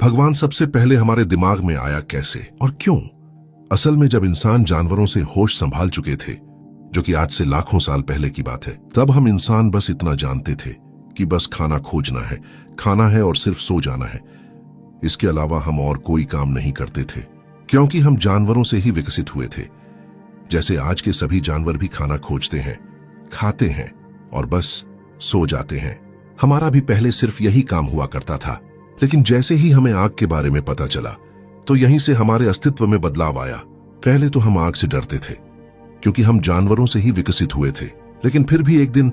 भगवान सबसे पहले हमारे दिमाग में आया कैसे और क्यों? असल में जब इंसान जानवरों से होश संभाल चुके थे, जो कि आज से लाखों साल पहले की बात है, तब हम इंसान बस इतना जानते थे कि बस खाना खोजना है, खाना है और सिर्फ सो जाना है। इसके अलावा हम और कोई काम नहीं करते थे, क्योंकि हम जानवरों से ही विकसित हुए थे। जैसे आज के सभी जानवर भी खाना खोजते हैं, खाते हैं और बस सो जाते हैं। हमारा भी पहले सिर्फ यही काम हुआ करता था, लेकिन जैसे ही हमें आग के बारे में पता चला, तो यहीं से हमारे अस्तित्व में बदलाव आया। पहले तो हम आग से डरते थे, क्योंकि हम जानवरों से ही विकसित हुए थे। लेकिन फिर भी एक दिन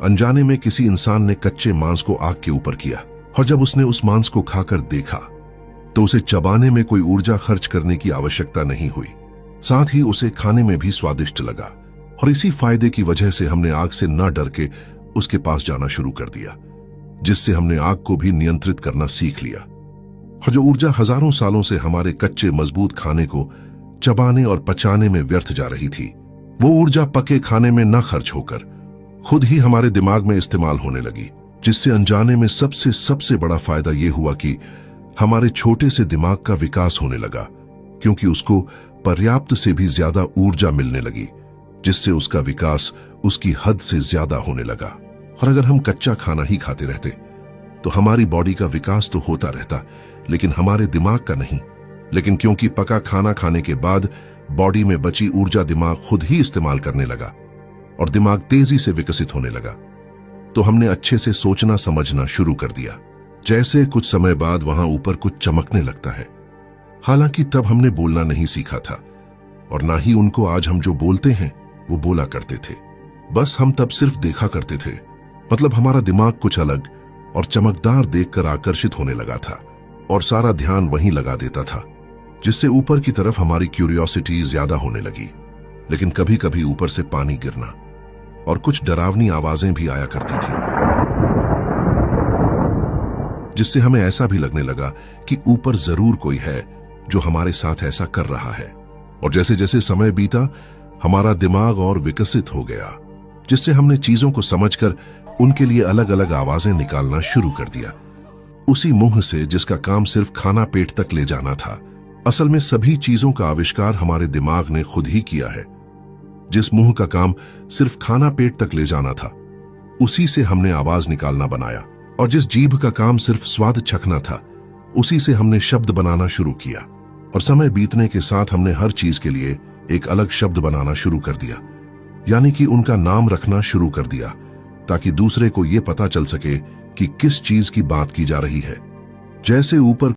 अनजाने में किसी इंसान ने कच्चे मांस को आग के ऊपर किया, और जब उसने उस मांस को खाकर देखा, तो उसे चबाने में कोई ऊर्जा खर्च करने की आवश्यकता नहीं हुई। साथ ही उसे खाने में भी स्वादिष्ट लगा, और इसी फायदे की वजह से हमने आग से न डर के उसके पास जाना शुरू कर दिया, जिससे हमने आग को भी नियंत्रित करना सीख लिया। और जो ऊर्जा हजारों सालों से हमारे कच्चे मजबूत खाने को चबाने और पचाने में व्यर्थ जा रही थी, वो ऊर्जा पके खाने में न खर्च होकर खुद ही हमारे दिमाग में इस्तेमाल होने लगी, जिससे अनजाने में सबसे बड़ा फायदा ये हुआ कि हमारे छोटे से दिमाग का विकास होने लगा, क्योंकि उसको पर्याप्त से भी ज्यादा ऊर्जा मिलने लगी, जिससे उसका विकास उसकी हद से ज्यादा होने लगा। और अगर हम कच्चा खाना ही खाते रहते, तो हमारी बॉडी का विकास तो होता रहता, लेकिन हमारे दिमाग का नहीं। लेकिन क्योंकि पका खाना खाने के बाद बॉडी में बची ऊर्जा दिमाग खुद ही इस्तेमाल करने लगा, और दिमाग तेजी से विकसित होने लगा, तो हमने अच्छे से सोचना समझना शुरू कर दिया। जैसे कुछ समय बाद वहां ऊपर कुछ चमकने लगता है। हालांकि तब हमने बोलना नहीं सीखा था, और ना ही उनको आज हम जो बोलते हैं वो बोला करते थे। बस हम तब सिर्फ देखा करते थे। मतलब हमारा दिमाग कुछ अलग और चमकदार देखकर आकर्षित होने लगा था, और सारा ध्यान वहीं लगा देता था, जिससे ऊपर की तरफ हमारी क्यूरियोसिटी ज्यादा होने लगी। लेकिन कभी कभी ऊपर से पानी गिरना और कुछ डरावनी आवाजें भी आया करती थी, जिससे हमें ऐसा भी लगने लगा कि ऊपर जरूर कोई है जो हमारे साथ ऐसा कर रहा है। और जैसे जैसे समय बीता, हमारा दिमाग और विकसित हो गया, जिससे हमने चीजों को समझकर उनके लिए अलग अलग आवाजें निकालना शुरू कर दिया, उसी मुंह से जिसका काम सिर्फ खाना पेट तक ले जाना था। असल में सभी चीजों का आविष्कार हमारे दिमाग ने खुद ही किया है। जिस मुंह का काम सिर्फ खाना पेट तक ले जाना था, उसी से हमने आवाज निकालना बनाया, और जिस जीभ का काम सिर्फ स्वाद चखना था, उसी से हमने शब्द बनाना शुरू किया। और समय बीतने के साथ हमने हर चीज के लिए एक अलग शब्द बनाना शुरू कर दिया, यानी कि उनका नाम रखना शुरू कर दिया, ताकि दूसरे को यह पता चल सके कि किस चीज की बात की जा रही है। जैसे ऊपर